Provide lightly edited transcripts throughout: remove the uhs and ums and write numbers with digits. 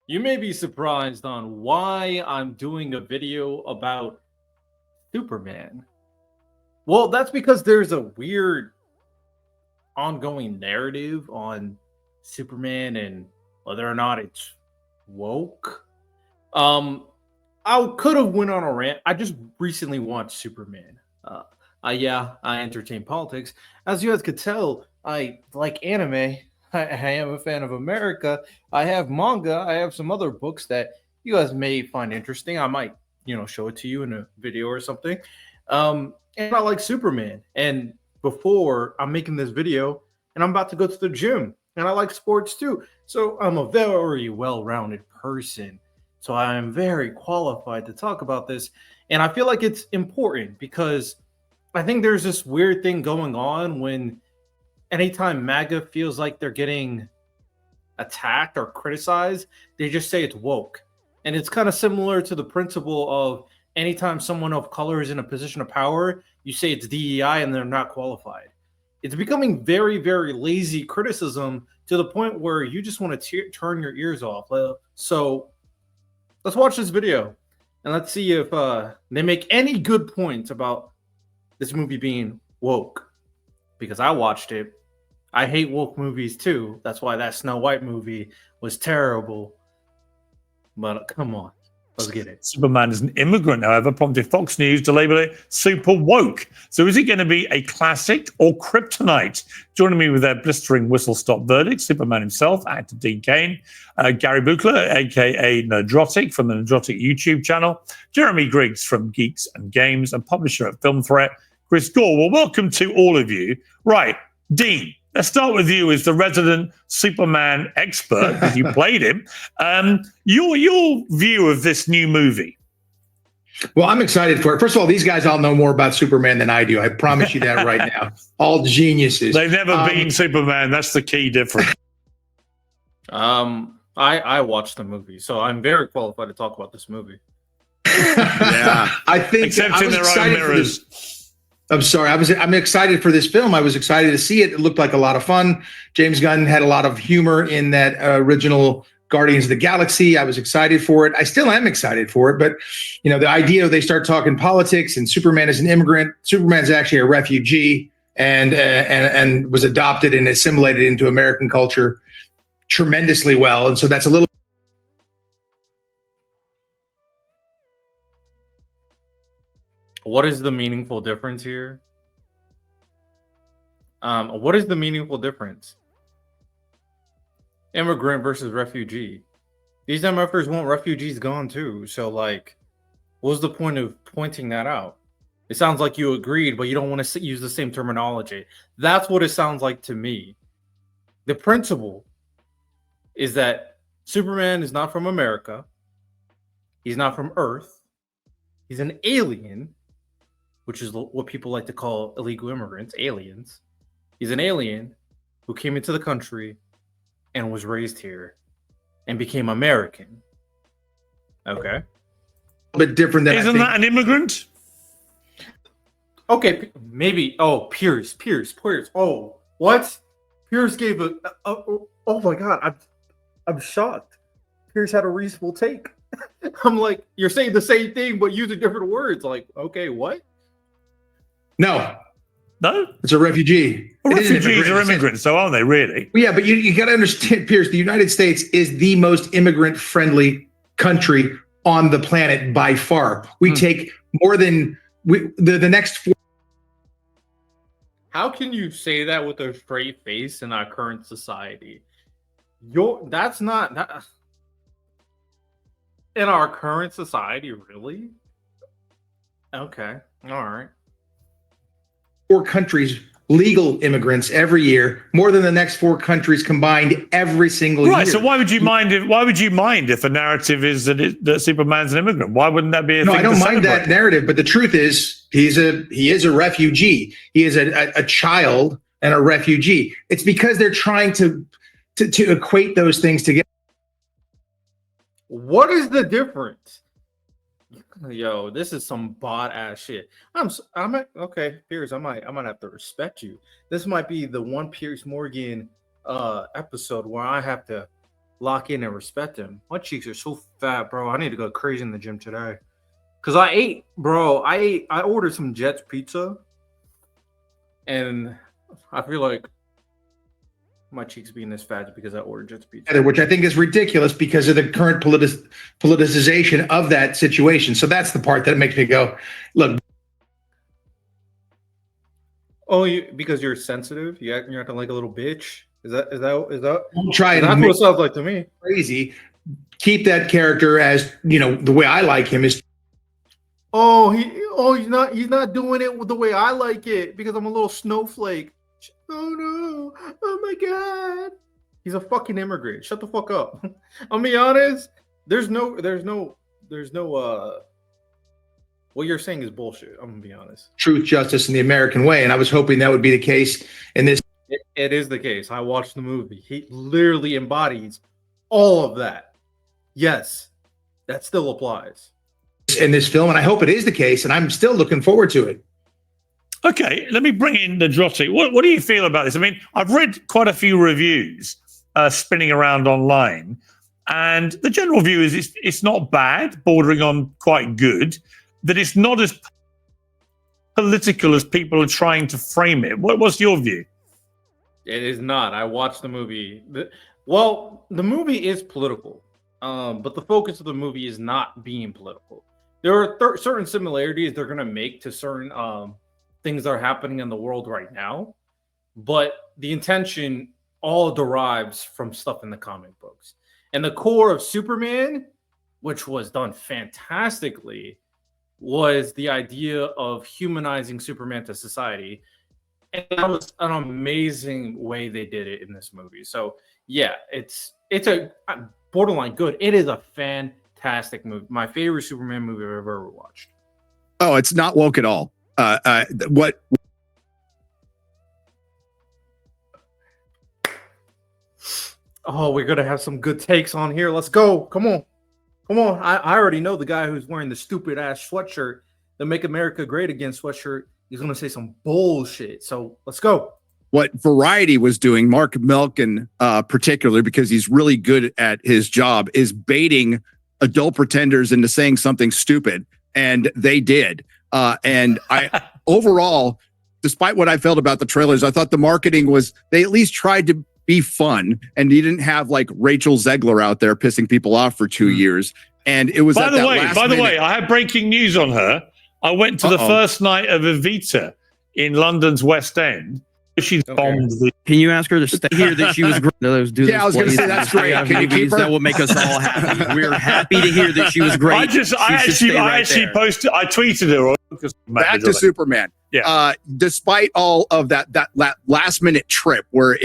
You may be surprised on why I'm doing a video about Superman. Well, that's because there's a weird ongoing narrative on Superman and whether or not it's woke. Um, I could have went on a rant. I just recently watched Superman. Yeah, I entertain politics. As you guys could tell, I like anime. I am a fan of America. I have manga. I have some other books that you guys may find interesting. I might, show it to you in a video or something. And I like Superman. And before I'm making this video, and I'm about to go to the gym, and I like sports too. So I'm a very well-rounded person. So I am very qualified to talk about this. And I feel like it's important because I think there's this weird thing going on when anytime MAGA feels like they're getting attacked or criticized, they just say it's woke. And it's kind of similar to the principle of anytime someone of color is in a position of power, you say it's DEI and they're not qualified. It's becoming very, very lazy criticism to the point where you just want to turn your ears off. So let's watch this video and let's see if they make any good points about this movie being woke. Because I watched it. I hate woke movies too. That's why that Snow White movie was terrible. But come on, let's get it. Superman is an immigrant, however, prompted Fox News to label it super woke. So is it going to be a classic or kryptonite? Joining me with their blistering whistle-stop verdict, Superman himself, actor Dean Cain, Gary Buchler, a.k.a. Nerdrotic from the Nerdrotic YouTube channel, Jeremy Griggs from Geeks and Games, and publisher at Film Threat, Chris Gore. Well, welcome to all of you. Right, Dean, let's start with you as the resident Superman expert, because you played him. Your view of this new movie. Well, I'm excited for it. First of all, these guys all know more about Superman than I do. I promise you that right now. All geniuses. They've never been Superman. That's the key difference. I watched the movie, so I'm very qualified to talk about this movie. Yeah, I think except in their own mirrors. I'm sorry. I'm excited for this film. I was excited to see it. It looked like a lot of fun. James Gunn had a lot of humor in that original Guardians of the Galaxy. I was excited for it. I still am excited for it. But, the idea they start talking politics and Superman is an immigrant. Superman's actually a refugee and was adopted and assimilated into American culture tremendously well. And so that's a little. What is the meaningful difference here? What is the meaningful difference? Immigrant versus refugee. These MFers want refugees gone too. So, what was the point of pointing that out? It sounds like you agreed, but you don't want to use the same terminology. That's what it sounds like to me. The principle is that Superman is not from America. He's not from Earth. He's an alien, which is what people like to call illegal immigrants, aliens. He's an alien who came into the country and was raised here and became American. Okay. A bit different than Isn't that an immigrant? Okay, maybe. Oh, Pierce. Oh, what? Pierce gave oh my God, I'm shocked. Pierce had a reasonable take. I'm like, you're saying the same thing, but using different words. Like, okay, what? No, No? it's a refugee. Well, refugees are immigrants, so aren't they, really? Well, yeah, but you got to understand, Pierce, the United States is the most immigrant-friendly country on the planet by far. We take more than the next four. How can you say that with a straight face in our current society? That's not that, in our current society, really? Okay, all right. 4 countries legal immigrants every year, more than the next 4 countries combined every single year. Right. So why would you mind if the narrative is that Superman's an immigrant? Why wouldn't that be a thing? No, I don't mind celebrate? that narrative, but the truth is he is a refugee. He is a child and a refugee. It's because they're trying to equate those things together. What is the difference? Yo, this is some bot ass shit. Okay, Pierce. I might have to respect you. This might be the one Pierce Morgan episode where I have to lock in and respect him. My cheeks are so fat, bro. I need to go crazy in the gym today. Cause I ordered some Jets pizza, and I feel like my cheeks being this fat because I ordered Jets pizza, which I think is ridiculous because of the current politicization of that situation. So that's the part that makes me go, look. Oh, because you're sensitive? You're acting like a little bitch? Is that? I'm trying that's what it sounds like to me. Crazy. Keep that character as, the way I like him is. He's not doing it the way I like it because I'm a little snowflake. Oh no! Oh my god! He's a fucking immigrant. Shut the fuck up. I'll be honest. There's no. What you're saying is bullshit. I'm gonna be honest. Truth, justice, and the American way, and I was hoping that would be the case in this. It is the case. I watched the movie. He literally embodies all of that. Yes, that still applies in this film, and I hope it is the case, and I'm still looking forward to it. Okay, let me bring in the Drosy. What do you feel about this? I mean, I've read quite a few reviews spinning around online, and the general view is it's not bad, bordering on quite good, that it's not as political as people are trying to frame it. What's your view? It is not. I watched the movie. The movie is political, but the focus of the movie is not being political. There are certain similarities they're going to make to certain things that are happening in the world right now, but the intention all derives from stuff in the comic books. And the core of Superman, which was done fantastically, was the idea of humanizing Superman to society. And that was an amazing way they did it in this movie. So yeah, it's a borderline good. It is a fantastic movie. My favorite Superman movie I've ever watched. Oh, it's not woke at all. What? Oh, we're gonna have some good takes on here. Let's go. Come on. I already know the guy who's wearing the stupid ass sweatshirt, the "Make America Great Again" sweatshirt. He's gonna say some bullshit. So let's go. What Variety was doing, Mark Melkin, particularly because he's really good at his job, is baiting adult pretenders into saying something stupid, and they did. And I overall, despite what I felt about the trailers, I thought the marketing was, they at least tried to be fun, and you didn't have like Rachel Zegler out there pissing people off for 2 years. And it was by the way, I had breaking news on her. I went to the first night of Evita in London's West End. She bombed the. Can you ask her to stay here? That she was great. I was going to say that's great. Can you keep her? That will make us all happy. We're happy to hear that she was great. I tweeted her. Back to Superman. Yeah. Despite all of that last minute trip where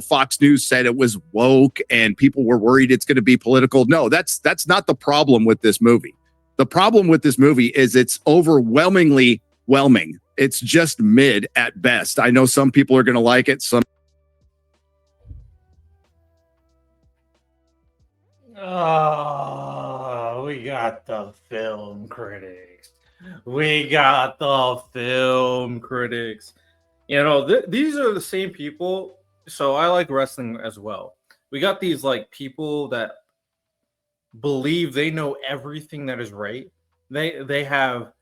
Fox News said it was woke and people were worried it's going to be political. No, that's not the problem with this movie. The problem with this movie is it's overwhelmingly whelming. It's just mid at best. I know some people are going to like it. Some. Oh, we got the film critics. These are the same people. So I like wrestling as well. We got these like people that believe they know everything that is right. They have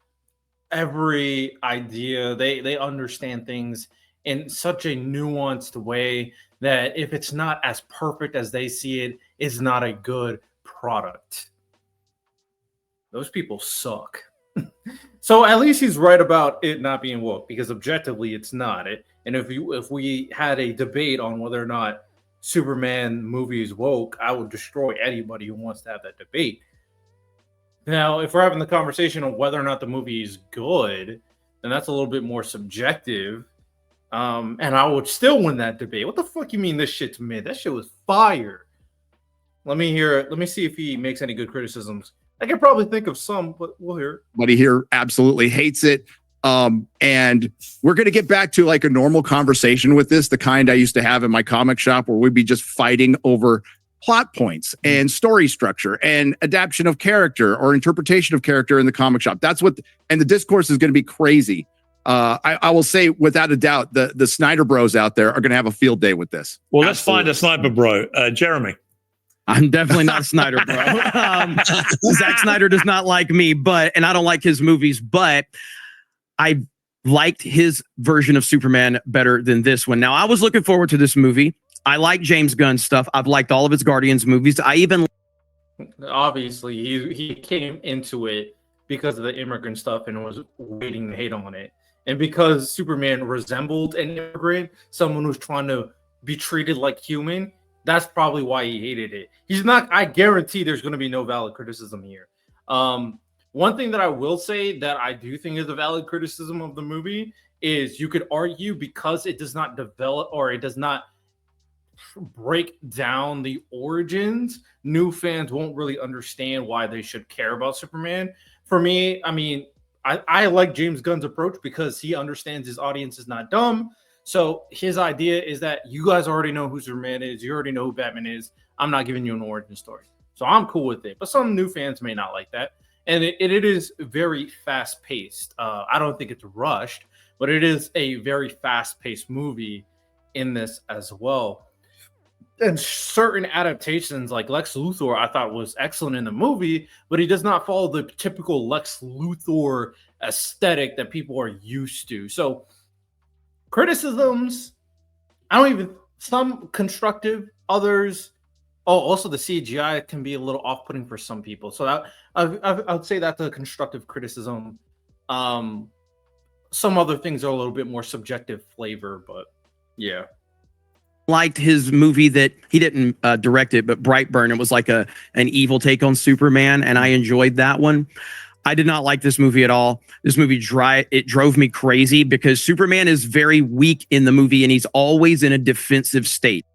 every idea. They understand things in such a nuanced way that if it's not as perfect as they see it, it's not a good product. Those people suck. So at least he's right about it not being woke, because objectively it's not. And if we had a debate on whether or not Superman movie is woke, I would destroy anybody who wants to have that debate. Now, if we're having the conversation on whether or not the movie is good, then that's a little bit more subjective. And I would still win that debate. What the fuck you mean this shit's mid? That shit was fire. Let me hear it. Let me see if he makes any good criticisms. I can probably think of some, but we'll hear it. Buddy here absolutely hates it. And we're going to get back to like a normal conversation with this, the kind I used to have in my comic shop, where we'd be just fighting over plot points and story structure and adaptation of character or interpretation of character in the comic shop. That's what, and the discourse is going to be crazy. I will say without a doubt, the Snyder Bros out there are going to have a field day with this. Well, let's find a sniper bro. Jeremy. I'm definitely not Snyder, bro. Zack Snyder does not like me, and I don't like his movies, but I liked his version of Superman better than this one. Now, I was looking forward to this movie. I like James Gunn's stuff. I've liked all of his Guardians movies. I even obviously he came into it because of the immigrant stuff and was waiting to hate on it. And because Superman resembled an immigrant, someone who's trying to be treated like human, that's probably why he hated it. He's not, I guarantee there's going to be no valid criticism here. One thing that I will say that I do think is a valid criticism of the movie is you could argue because it does not develop or it does not break down the origins, new fans won't really understand why they should care about Superman. For me, I mean, I like James Gunn's approach because he understands his audience is not dumb. So his idea is that you guys already know who Superman is. You already know who Batman is. I'm not giving you an origin story. So I'm cool with it. But some new fans may not like that. And it is very fast-paced. I don't think it's rushed, but it is a very fast-paced movie in this as well. And certain adaptations like Lex Luthor I thought was excellent in the movie, but he does not follow the typical Lex Luthor aesthetic that people are used to. So criticisms, some constructive, others. Oh, also the CGI can be a little off-putting for some people. So that I would say that's a constructive criticism. Some other things are a little bit more subjective flavor, but yeah. Liked his movie that he didn't direct it, but Brightburn. It was like an evil take on Superman, and I enjoyed that one. I did not like this movie at all. This movie drove me crazy because Superman is very weak in the movie, and he's always in a defensive state.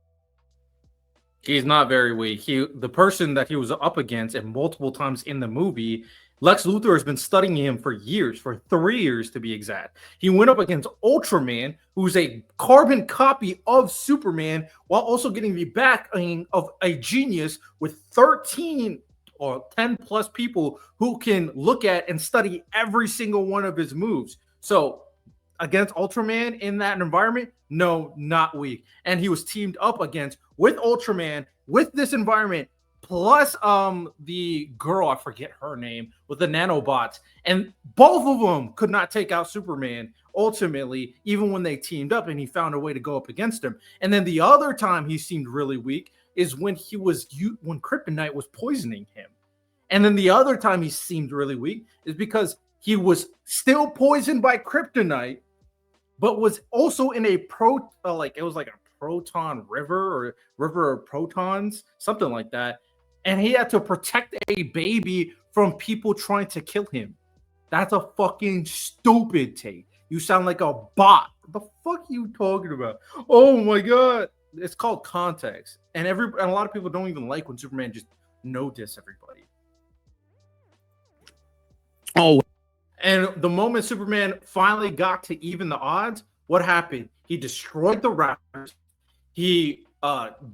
He's not very weak. The person that he was up against, and multiple times in the movie, Lex Luthor has been studying him for years, for 3 years to be exact. He went up against Ultraman, who's a carbon copy of Superman, while also getting the backing of a genius with 13 or 10 plus people who can look at and study every single one of his moves. So against Ultraman in that environment, no, not weak. And he was teamed up against with Ultraman with this environment, plus the girl, I forget her name, with the nanobots. And both of them could not take out Superman ultimately, even when they teamed up and he found a way to go up against him. And then the other time he seemed really weak is when when Kryptonite was poisoning him. And then the other time he seemed really weak is because he was still poisoned by Kryptonite, but was also in a it was like a proton river or river of protons, something like that. And he had to protect a baby from people trying to kill him. That's a fucking stupid take. You sound like a bot. What the fuck are you talking about? Oh my god. It's called context. And a lot of people don't even like when Superman just no-diss everybody. Oh. And the moment Superman finally got to even the odds, what happened? He destroyed the Raptors. He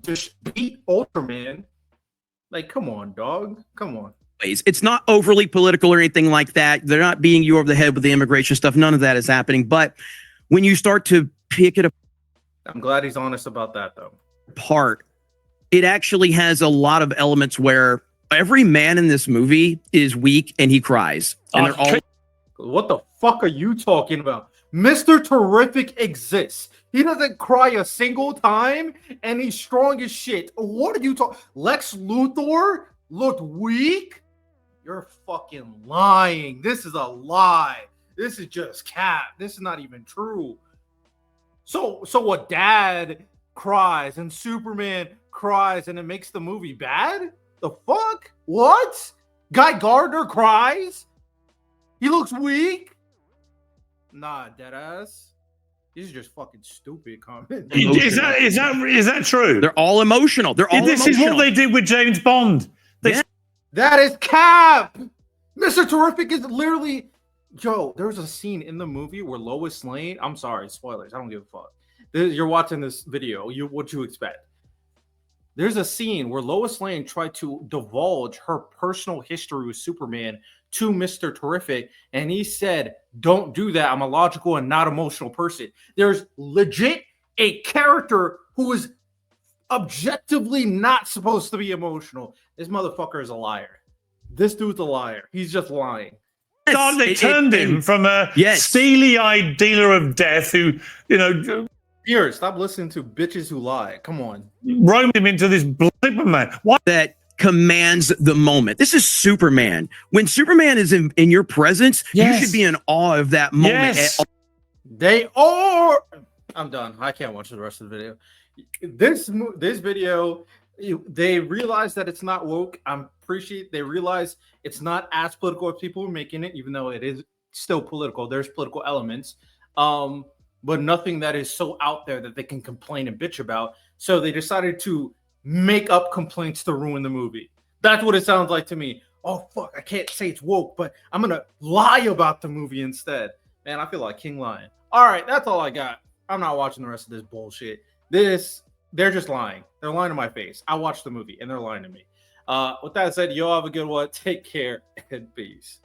just beat Ultraman. Like, come on, dog. Come on. It's not overly political or anything like that. They're not beating you over the head with the immigration stuff. None of that is happening. But when you start to pick it I'm glad he's honest about that, though. apart, it actually has a lot of elements where every man in this movie is weak and he cries. And they're all. What the fuck are you talking about? Mr. Terrific exists. He doesn't cry a single time, and he's strong as shit. What are you talking? Lex Luthor looked weak? You're fucking lying. This is a lie. This is just cap. This is not even true. So what? Dad cries and Superman cries, and it makes the movie bad? The fuck? What? Guy Gardner cries? He looks weak? Nah, deadass. These are just fucking stupid comments. Is that true? They're all emotional. This is what they did with James Bond. That is cap. Mr. Terrific is literally. Yo, there was a scene in the movie where Lois Lane. I'm sorry, spoilers. I don't give a fuck. You're watching this video. What you expect? There's a scene where Lois Lane tried to divulge her personal history with Superman to Mr. Terrific, and he said, "Don't do that. I'm a logical and not emotional person." There's legit a character who is objectively not supposed to be emotional. This motherfucker is a liar. This dude's a liar. He's just lying. God, they turned him from a steely-eyed dealer of death who, Here, stop listening to bitches who lie. Come on. Roamed him into this Superman. What? That commands the moment. This is Superman. When Superman is in your presence, you should be in awe of that moment. Yes. They are. I'm done. I can't watch the rest of the video. This video, they realize that it's not woke. They realize it's not as political as people are making it, even though it is still political. There's political elements, but nothing that is so out there that they can complain and bitch about. So they decided to make up complaints to ruin the movie. That's what it sounds like to me. Oh, fuck, I can't say it's woke, but I'm going to lie about the movie instead. Man, I feel like King Lion. All right, that's all I got. I'm not watching the rest of this bullshit. They're just lying. They're lying to my face. I watched the movie, and they're lying to me. With that said, y'all have a good one. Take care, and peace.